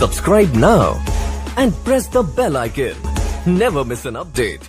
Subscribe now and press the bell icon. Never miss an update.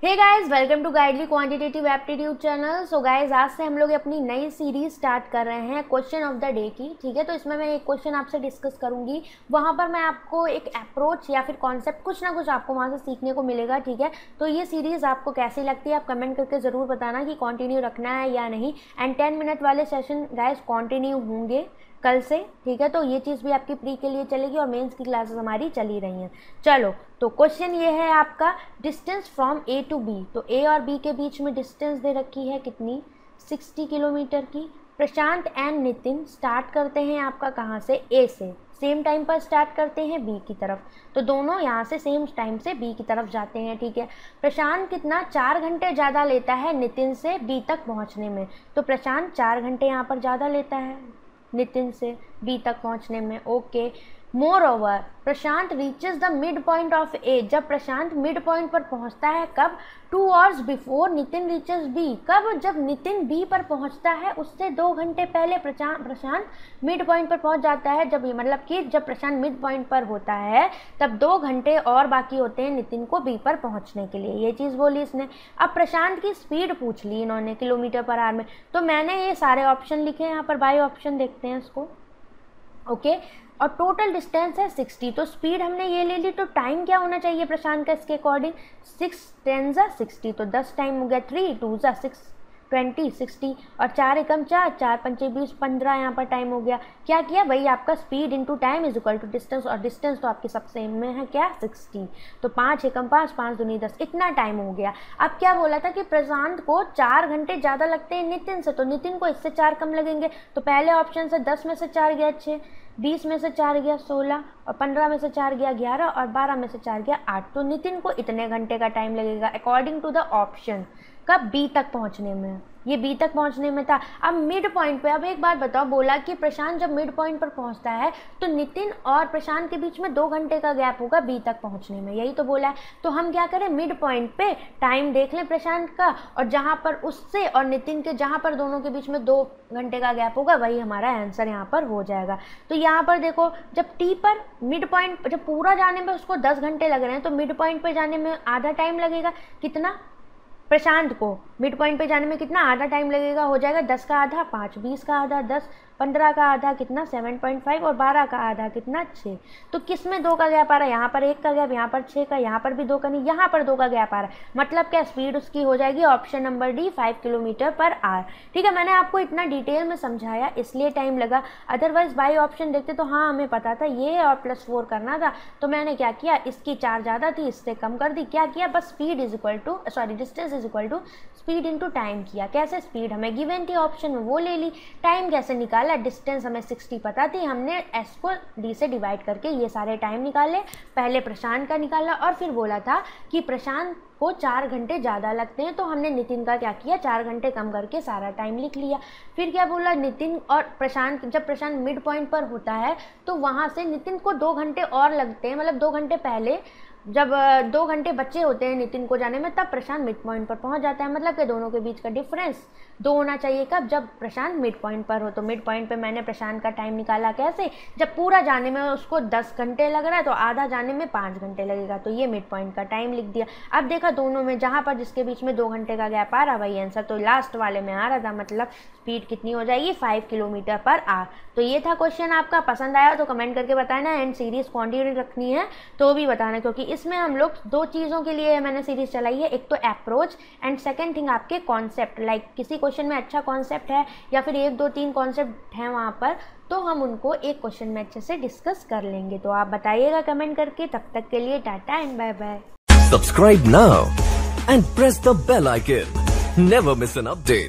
Hey guys, welcome to Guidely quantitative aptitude channel. So guys, आज से हम लोग अपनी नई series start कर रहे हैं क्वेश्चन ऑफ द डे की। ठीक है, तो इसमें मैं एक क्वेश्चन आपसे डिस्कस करूंगी, वहां पर मैं आपको एक अप्रोच या फिर कॉन्सेप्ट कुछ ना कुछ आपको वहां से सीखने को मिलेगा। ठीक है, तो ये सीरीज आपको कैसी लगती है आप कमेंट करके ज़रूर बताना कि कंटिन्यू रखना है या नहीं। एंड 10 मिनट वाले सेशन गाइस कंटिन्यू होंगे कल से। ठीक है, तो ये चीज़ भी आपकी प्री के लिए चलेगी और मेंस की क्लासेस हमारी चली रही हैं। चलो, तो क्वेश्चन ये है आपका, distance from A to B. तो ए और बी के बीच में डिस्टेंस दे रखी है कितनी, 60 किलोमीटर की। प्रशांत एंड नितिन स्टार्ट करते हैं आपका कहाँ से, ए से, सेम टाइम पर स्टार्ट करते हैं बी की तरफ। तो दोनों यहाँ से सेम टाइम से बी की तरफ जाते हैं। ठीक है, प्रशांत कितना 4 घंटे ज़्यादा लेता है नितिन से बी तक पहुँचने में। तो प्रशांत 4 घंटे यहाँ पर ज़्यादा लेता है नितिन से बी तक पहुंचने में। Okay, moreover Prashant reaches the mid point of A. जब प्रशांत मिड पॉइंट पर पहुंचता है कब, 2 hours before Nitin reaches B. कब, जब नितिन बी पर पहुंचता है उससे 2 घंटे पहले प्रशांत मिड पॉइंट पर पहुंच जाता है। जब मतलब कि जब प्रशांत मिड पॉइंट पर होता है तब 2 घंटे और बाकी होते हैं नितिन को बी पर पहुंचने के लिए। ये चीज़ बोली इसने। अब प्रशांत की स्पीड पूछ ली इन्होंने किलोमीटर पर आवर में। तो मैंने ये सारे ऑप्शन लिखे हैं यहाँ पर, बाई ऑप्शन देखते हैं इसको। ओके, और टोटल डिस्टेंस है 60। तो स्पीड हमने ये ले ली, तो टाइम क्या होना चाहिए प्रशांत का इसके अकॉर्डिंग, 6 10 60। तो 10 टाइम हो गया, 3 2 6 20 60 और 4 एकम 4 4 पंचे 20 15 यहाँ पर टाइम हो गया। क्या किया, वही आपका speed into time is equal to distance, और डिस्टेंस तो आपकी सब सेम में है क्या, 60। तो 5 एकम 5 5 दूनी 10, इतना टाइम हो गया। अब क्या बोला था कि प्रशांत को 4 घंटे ज़्यादा लगते हैं नितिन से, तो नितिन को इससे 4 कम लगेंगे। तो पहले ऑप्शन से 10 में से 4 गया 6, 20 में से 4 गया 16, और 15 में से 4 गया 11, और 12 में से 4 गया 8। तो नितिन को इतने घंटे का टाइम लगेगा अकॉर्डिंग टू द ऑप्शन। कब, बी तक पहुंचने में। ये बी तक पहुंचने में था। अब मिड पॉइंट पे, अब एक बात बताओ, बोला कि प्रशांत जब मिड पॉइंट पर पहुंचता है तो नितिन और प्रशांत के बीच में 2 घंटे का गैप होगा बी तक पहुंचने में, यही तो बोला है। तो हम क्या करें, मिड पॉइंट पे टाइम देख लें प्रशांत का, और जहाँ पर उससे और नितिन के जहाँ पर दोनों के बीच में 2 घंटे का गैप होगा वही हमारा आंसर यहाँ पर हो जाएगा। तो यहाँ पर देखो, जब टी पर मिड पॉइंट, जब पूरा जाने में उसको 10 घंटे लग रहे हैं तो मिड पॉइंट पर जाने में आधा टाइम लगेगा। कितना, प्रशांत को मिड पॉइंट पे जाने में कितना आधा टाइम लगेगा, हो जाएगा 10 का आधा 5, 20 का आधा 10, 15 का आधा कितना 7.5, और 12 का आधा कितना 6। तो किस में 2 का गैप आ रहा है, यहाँ पर 1 का गैप, यहाँ पर 6 का, यहाँ पर भी 2 का नहीं, यहाँ पर 2 का गैप आ रहा है। मतलब क्या, स्पीड उसकी हो जाएगी option number D, 5 kilometre per hour. ठीक है, मैंने आपको इतना डिटेल में समझाया इसलिए टाइम लगा, अदरवाइज बाई ऑप्शन देखते तो हाँ हमें पता था ये और +4 करना था। तो मैंने क्या किया, इसकी 4 ज़्यादा थी इससे कम कर दी। क्या किया, बस speed is equal to distance is equal to speed into time किया। कैसे, स्पीड हमें गिवन थी ऑप्शन में वो ले ली, टाइम कैसे निकाला, डिस्टेंस हमें 60 पता थी, हमने एस को डी से डिवाइड करके ये सारे टाइम निकाले। पहले प्रशांत का निकाला और फिर बोला था कि प्रशांत को 4 घंटे ज़्यादा लगते हैं, तो हमने नितिन का क्या किया, 4 घंटे कम करके सारा टाइम लिख लिया। फिर क्या बोला, नितिन और प्रशांत, जब प्रशांत मिड पॉइंट पर होता है तो वहाँ से नितिन को 2 घंटे और लगते हैं, मतलब 2 घंटे पहले, जब 2 घंटे बचे होते हैं नितिन को जाने में तब प्रशांत मिड पॉइंट पर पहुंच जाता है। मतलब कि दोनों के बीच का डिफरेंस 2 होना चाहिए। कब, जब प्रशांत मिड पॉइंट पर हो। तो मिड पॉइंट पे मैंने प्रशांत का टाइम निकाला कैसे, जब पूरा जाने में उसको 10 घंटे लग रहा है तो आधा जाने में 5 घंटे लगेगा, तो ये मिड पॉइंट का टाइम लिख दिया। अब देखा दोनों में जहाँ पर जिसके बीच में 2 घंटे का गैप आ रहा वही आंसर, तो लास्ट वाले में आ रहा था, मतलब स्पीड कितनी हो जाएगी, 5 किलोमीटर पर आवर। तो ये था क्वेश्चन आपका। पसंद आया तो कमेंट करके बताना, एंड सीरीज कंटिन्यू रखनी है तो भी बताना, क्योंकि इसमें हम लोग 2 चीज़ों के लिए मैंने सीरीज चलाई है, एक तो अप्रोच एंड सेकंड थिंग आपके कॉन्सेप्ट। लाइक किसी क्वेश्चन में अच्छा कॉन्सेप्ट है या फिर 1 2 3 कॉन्सेप्ट हैं वहाँ पर, तो हम उनको एक क्वेश्चन में अच्छे से डिस्कस कर लेंगे। तो आप बताइएगा कमेंट करके। तब तक के लिए tata and bye bye. Subscribe now and press the bell icon. Never miss an update.